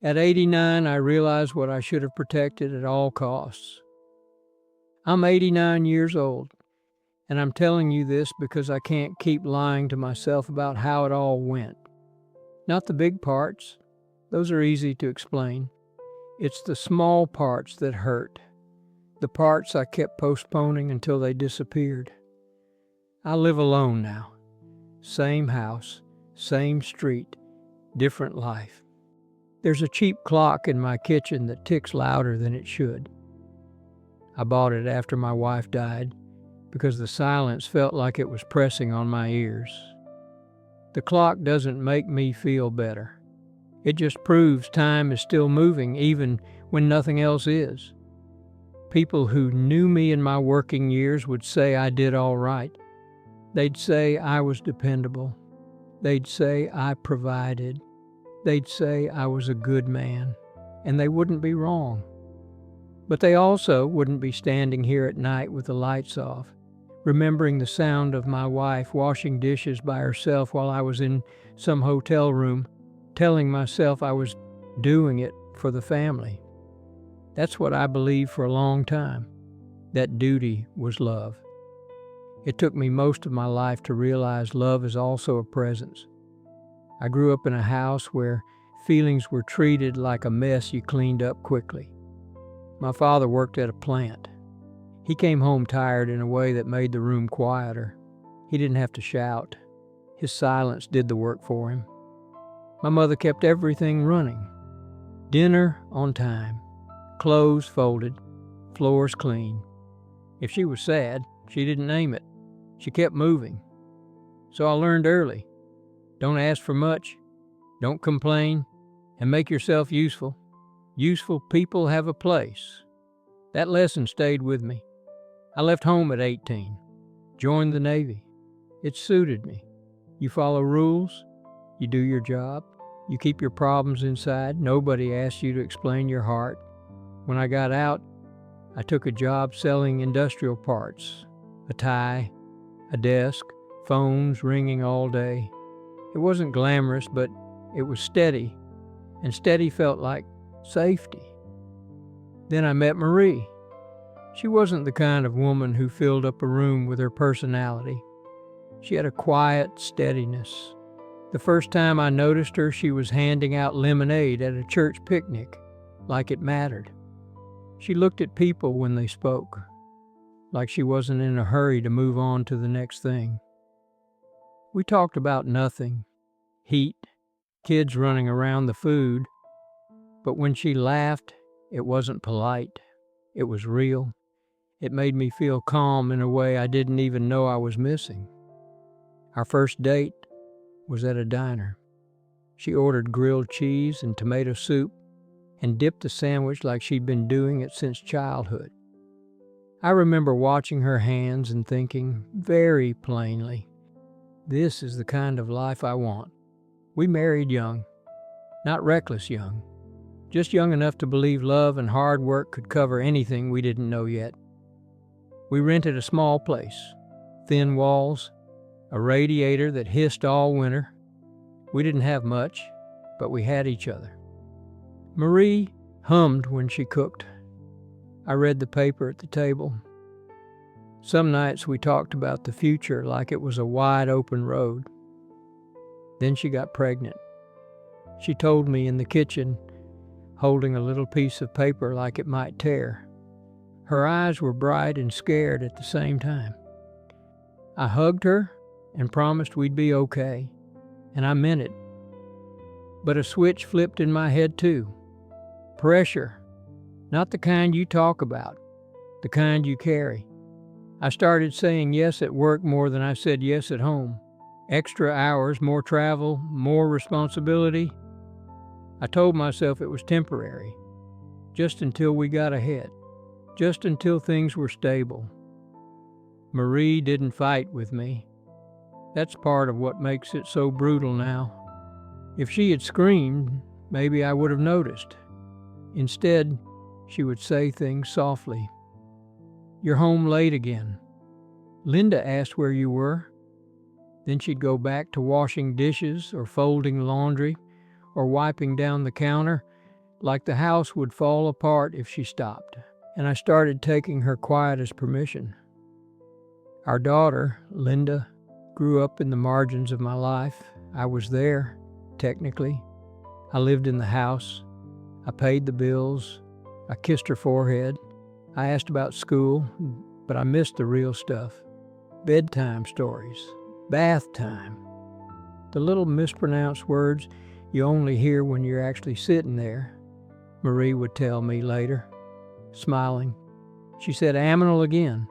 At 89, I realized what I should have protected at all costs. I'm 89 years old, and I'm telling you this because I can't keep lying to myself about how it all went. Not the big parts, those are easy to explain. It's the small parts that hurt, the parts I kept postponing until they disappeared. I live alone now. Same house, same street, different life. There's a cheap clock in my kitchen that ticks louder than it should. I bought it after my wife died because the silence felt like it was pressing on my ears. The clock doesn't make me feel better. It just proves time is still moving even when nothing else is. People who knew me in my working years would say I did all right. They'd say I was dependable. They'd say I provided. They'd say I was a good man, and they wouldn't be wrong. But they also wouldn't be standing here at night with the lights off, remembering the sound of my wife washing dishes by herself while I was in some hotel room, telling myself I was doing it for the family. That's what I believed for a long time, that duty was love. It took me most of my life to realize love is also a presence. I grew up in a house where feelings were treated like a mess you cleaned up quickly. My father worked at a plant. He came home tired in a way that made the room quieter. He didn't have to shout. His silence did the work for him. My mother kept everything running. Dinner on time, clothes folded, floors clean. If she was sad, she didn't name it. She kept moving. So I learned early. Don't ask for much, don't complain, and make yourself useful. Useful people have a place. That lesson stayed with me. I left home at 18, joined the Navy. It suited me. You follow rules, you do your job, you keep your problems inside. Nobody asks you to explain your heart. When I got out, I took a job selling industrial parts, a tie, a desk, phones ringing all day. It wasn't glamorous, but it was steady, and steady felt like safety. Then I met Marie. She wasn't the kind of woman who filled up a room with her personality. She had a quiet steadiness. The first time I noticed her, she was handing out lemonade at a church picnic, like it mattered. She looked at people when they spoke, like she wasn't in a hurry to move on to the next thing. We talked about nothing, heat, kids running around the food, but when she laughed, it wasn't polite, it was real. It made me feel calm in a way I didn't even know I was missing. Our first date was at a diner. She ordered grilled cheese and tomato soup and dipped the sandwich like she'd been doing it since childhood. I remember watching her hands and thinking very plainly, this is the kind of life I want. We married young, not reckless young, just young enough to believe love and hard work could cover anything we didn't know yet. We rented a small place, thin walls, a radiator that hissed all winter. We didn't have much, but we had each other. Marie hummed when she cooked. I read the paper at the table. Some nights we talked about the future like it was a wide open road. Then she got pregnant. She told me in the kitchen, holding a little piece of paper like it might tear. Her eyes were bright and scared at the same time. I hugged her and promised we'd be okay, and I meant it. But a switch flipped in my head too. Pressure, not the kind you talk about, the kind you carry. I started saying yes at work more than I said yes at home. Extra hours, more travel, more responsibility. I told myself it was temporary, just until we got ahead, just until things were stable. Marie didn't fight with me. That's part of what makes it so brutal now. If she had screamed, maybe I would have noticed. Instead, she would say things softly. You're home late again. Linda asked where you were. Then she'd go back to washing dishes or folding laundry or wiping down the counter, like the house would fall apart if she stopped, and I started taking her quiet as permission. Our daughter, Linda, grew up in the margins of my life. I was there, technically. I lived in the house. I paid the bills. I kissed her forehead. I asked about school, but I missed the real stuff. Bedtime stories, bath time, the little mispronounced words you only hear when you're actually sitting there, Marie would tell me later, smiling. She said aminal again,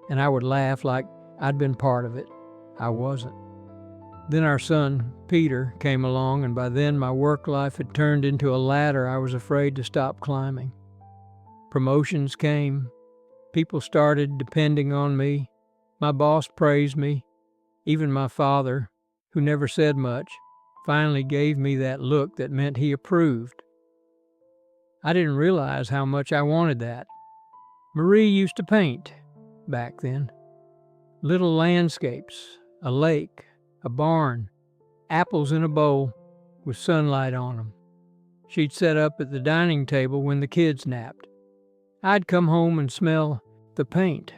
and I would laugh like I'd been part of it. I wasn't. Then our son, Peter, came along, and by then my work life had turned into a ladder I was afraid to stop climbing. Promotions came. People started depending on me. My boss praised me. Even my father, who never said much, finally gave me that look that meant he approved. I didn't realize how much I wanted that. Marie used to paint back then. Little landscapes, a lake, a barn, apples in a bowl with sunlight on them. She'd set up at the dining table when the kids napped. I'd come home and smell the paint.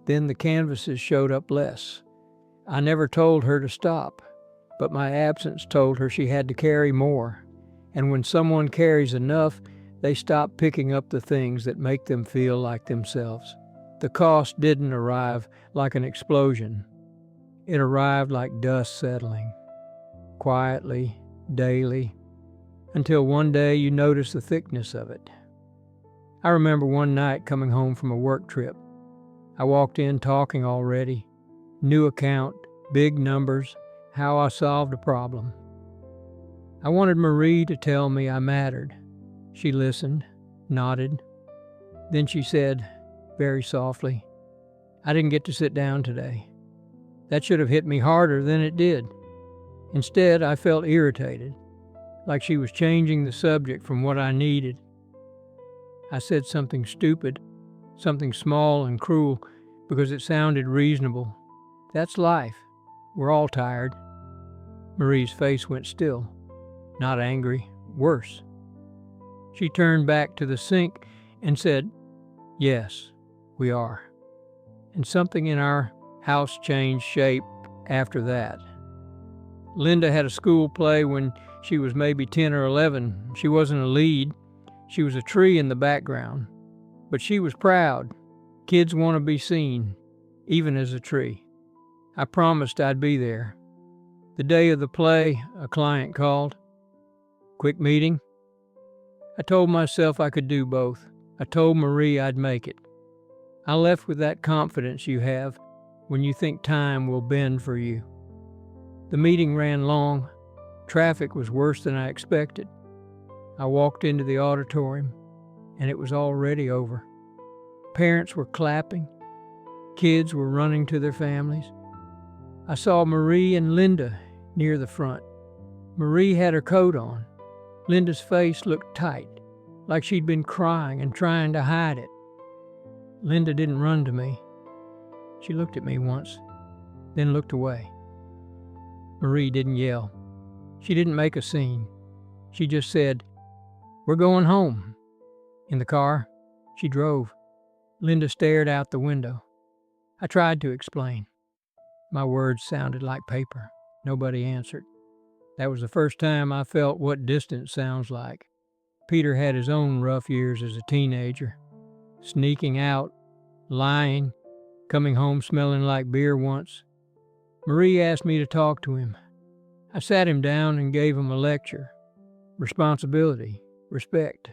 Then the canvases showed up less. I never told her to stop, but my absence told her she had to carry more. And when someone carries enough, they stop picking up the things that make them feel like themselves. The cost didn't arrive like an explosion. It arrived like dust settling, quietly, daily, until one day you notice the thickness of it. I remember one night coming home from a work trip. I walked in talking already, new account, big numbers, how I solved a problem. I wanted Marie to tell me I mattered. She listened, nodded. Then she said, very softly, I didn't get to sit down today. That should have hit me harder than it did. Instead, I felt irritated, like she was changing the subject from what I needed. I said something stupid, something small and cruel, because it sounded reasonable. That's life. We're all tired. Marie's face went still. Not angry, worse. She turned back to the sink and said, yes, we are. And something in our house changed shape after that. Linda had a school play when she was maybe 10 or 11. She wasn't a lead. She was a tree in the background. But she was proud. Kids want to be seen, even as a tree. I promised I'd be there. The day of the play, a client called. Quick meeting. I told myself I could do both. I told Marie I'd make it. I left with that confidence you have when you think time will bend for you. The meeting ran long. Traffic was worse than I expected. I walked into the auditorium, and it was already over. Parents were clapping. Kids were running to their families. I saw Marie and Linda near the front. Marie had her coat on. Linda's face looked tight, like she'd been crying and trying to hide it. Linda didn't run to me. She looked at me once, then looked away. Marie didn't yell. She didn't make a scene. She just said, we're going home. In the car, she drove. Linda stared out the window. I tried to explain. My words sounded like paper. Nobody answered. That was the first time I felt what distance sounds like. Peter had his own rough years as a teenager. Sneaking out, lying, coming home smelling like beer once. Marie asked me to talk to him. I sat him down and gave him a lecture. Responsibility, respect,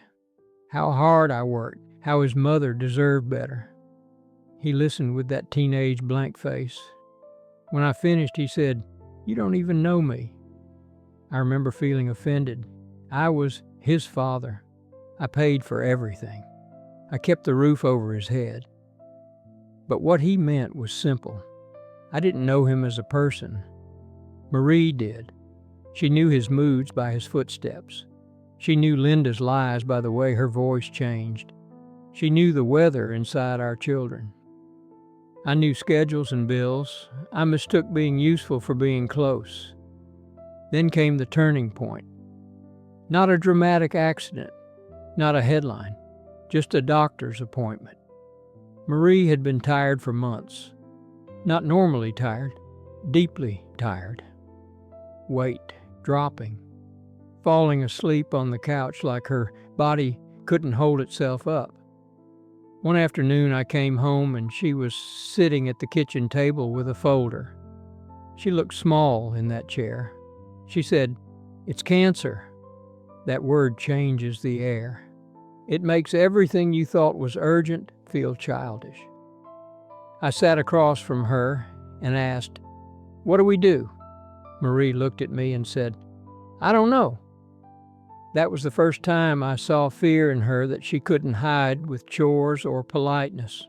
how hard I worked, how his mother deserved better. He listened with that teenage blank face. When I finished, he said, you don't even know me. I remember feeling offended. I was his father. I paid for everything. I kept the roof over his head. But what he meant was simple. I didn't know him as a person. Marie did. She knew his moods by his footsteps. She knew Linda's lies by the way her voice changed. She knew the weather inside our children. I knew schedules and bills. I mistook being useful for being close. Then came the turning point. Not a dramatic accident, Not a headline, just a doctor's appointment. Marie had been tired for months. Not normally tired, deeply tired. Weight dropping, falling asleep on the couch like her body couldn't hold itself up. One afternoon I came home and she was sitting at the kitchen table with a folder. She looked small in that chair. She said, "It's cancer." That word changes the air. It makes everything you thought was urgent feel childish. I sat across from her and asked, "What do we do?" Marie looked at me and said, "I don't know." That was the first time I saw fear in her that she couldn't hide with chores or politeness.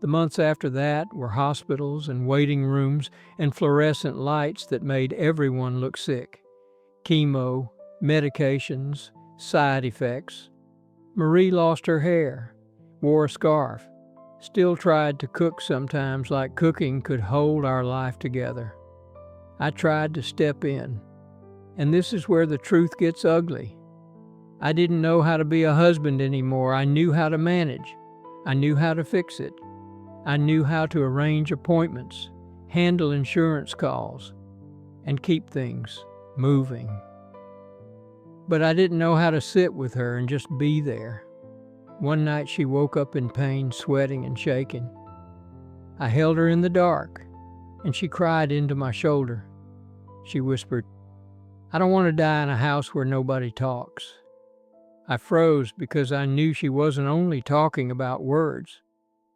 The months after that were hospitals and waiting rooms and fluorescent lights that made everyone look sick. Chemo, medications, side effects. Marie lost her hair, wore a scarf, still tried to cook sometimes like cooking could hold our life together. I tried to step in, and this is where the truth gets ugly. I didn't know how to be a husband anymore. I knew how to manage. I knew how to fix it. I knew how to arrange appointments, handle insurance calls, and keep things moving. But I didn't know how to sit with her and just be there. One night she woke up in pain, sweating and shaking. I held her in the dark, and she cried into my shoulder. She whispered, "I don't want to die in a house where nobody talks." I froze because I knew she wasn't only talking about words.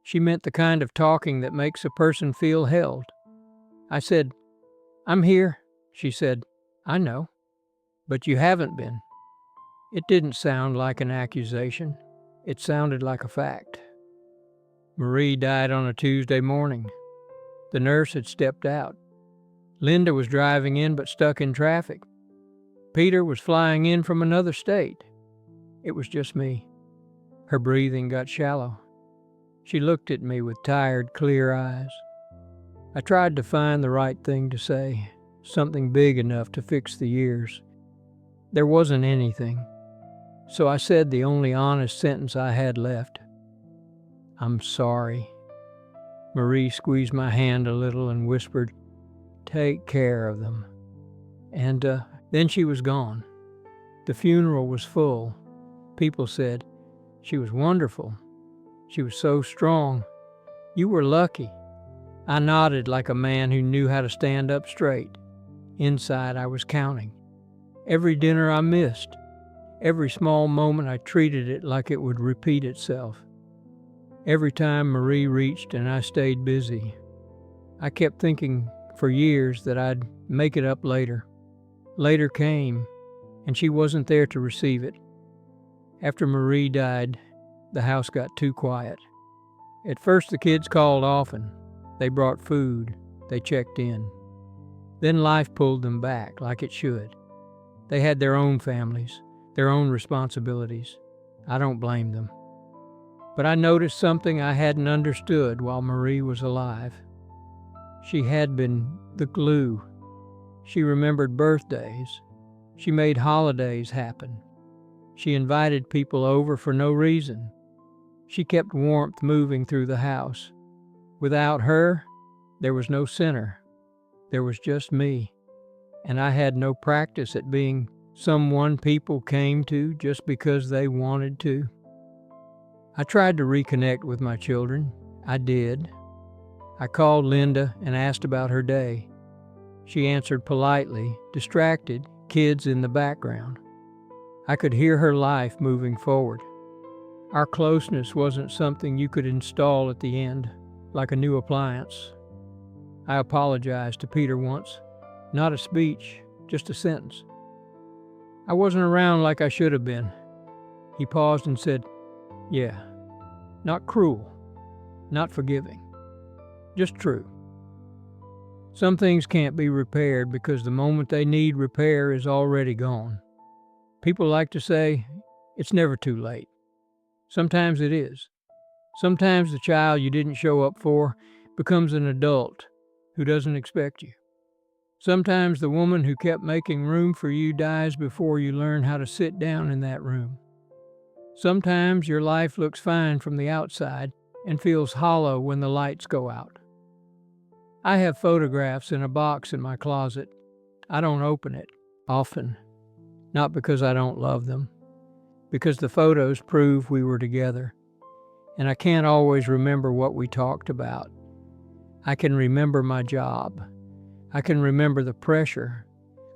She meant the kind of talking that makes a person feel held. I said, "I'm here." She said, "I know, but you haven't been." It didn't sound like an accusation. It sounded like a fact. Marie died on a Tuesday morning. The nurse had stepped out. Linda was driving in but stuck in traffic. Peter was flying in from another state. It was just me. Her breathing got shallow. She looked at me with tired, clear eyes. I tried to find the right thing to say, something big enough to fix the years. There wasn't anything. So I said the only honest sentence I had left. "I'm sorry." Marie squeezed my hand a little and whispered, "Take care of them." And then she was gone. The funeral was full. People said, "She was wonderful. She was so strong. You were lucky." I nodded like a man who knew how to stand up straight. Inside, I was counting. Every dinner I missed. Every small moment, I treated it like it would repeat itself. Every time Marie reached and I stayed busy. I kept thinking for years that I'd make it up later. Later came, and she wasn't there to receive it. After Marie died, the house got too quiet. At first, the kids called often. They brought food. They checked in. Then life pulled them back, like it should. They had their own families, their own responsibilities. I don't blame them. But I noticed something I hadn't understood while Marie was alive. She had been the glue. She remembered birthdays. She made holidays happen. She invited people over for no reason. She kept warmth moving through the house. Without her, there was no center. There was just me. And I had no practice at being someone people came to just because they wanted to. I tried to reconnect with my children. I did. I called Linda and asked about her day. She answered politely, distracted, kids in the background. I could hear her life moving forward. Our closeness wasn't something you could install at the end, like a new appliance. I apologized to Peter once. Not a speech, just a sentence. I wasn't around like I should have been. He paused and said, "Yeah, not cruel, not forgiving, just true." Some things can't be repaired because the moment they need repair is already gone. People like to say, it's never too late. Sometimes it is. Sometimes the child you didn't show up for becomes an adult who doesn't expect you. Sometimes the woman who kept making room for you dies before you learn how to sit down in that room. Sometimes your life looks fine from the outside and feels hollow when the lights go out. I have photographs in a box in my closet. I don't open it often, not because I don't love them, because the photos prove we were together, and I can't always remember what we talked about. I can remember my job. I can remember the pressure.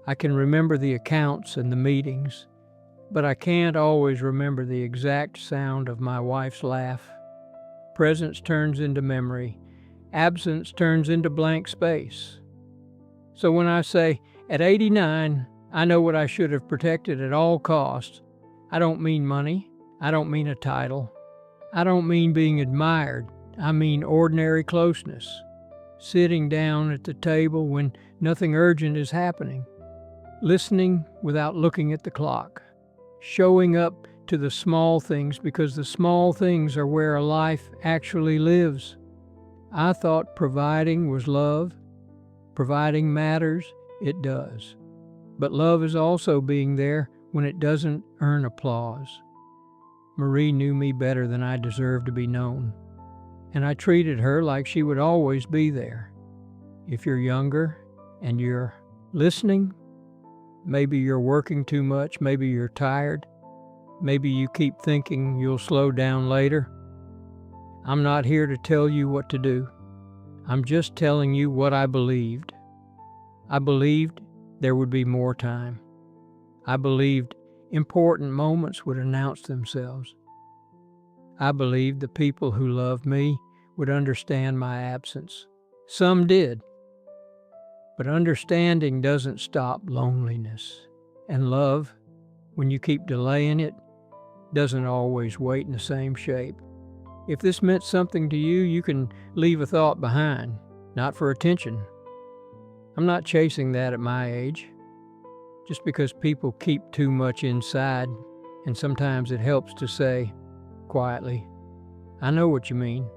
I can remember the accounts and the meetings, but I can't always remember the exact sound of my wife's laugh. Presence turns into memory. Absence turns into blank space. So when I say, at 89, I know what I should have protected at all costs, I don't mean money. I don't mean a title. I don't mean being admired. I mean ordinary closeness. Sitting down at the table when nothing urgent is happening. Listening without looking at the clock. Showing up to the small things because the small things are where a life actually lives. I thought providing was love. Providing matters, it does. But love is also being there when it doesn't earn applause. Marie knew me better than I deserved to be known, and I treated her like she would always be there. If you're younger and you're listening, maybe you're working too much, maybe you're tired, maybe you keep thinking you'll slow down later. I'm not here to tell you what to do. I'm just telling you what I believed. I believed there would be more time. I believed important moments would announce themselves. I believed the people who loved me would understand my absence. Some did. But understanding doesn't stop loneliness. And love, when you keep delaying it, doesn't always wait in the same shape. If this meant something to you, you can leave a thought behind, not for attention. I'm not chasing that at my age. Just because people keep too much inside, and sometimes it helps to say, quietly, I know what you mean.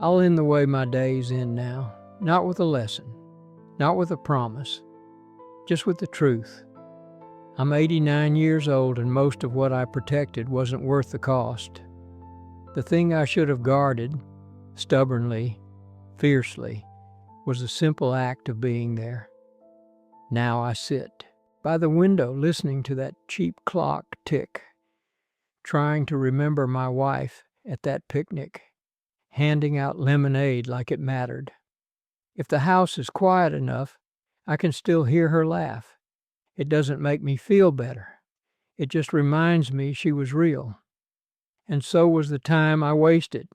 I'll end the way my days end now, not with a lesson, not with a promise, just with the truth. I'm 89 years old and most of what I protected wasn't worth the cost. The thing I should have guarded, stubbornly, fiercely, was the simple act of being there. Now I sit by the window listening to that cheap clock tick, trying to remember my wife at that picnic, handing out lemonade like it mattered. If the house is quiet enough, I can still hear her laugh. It doesn't make me feel better. It just reminds me she was real. And so was the time I wasted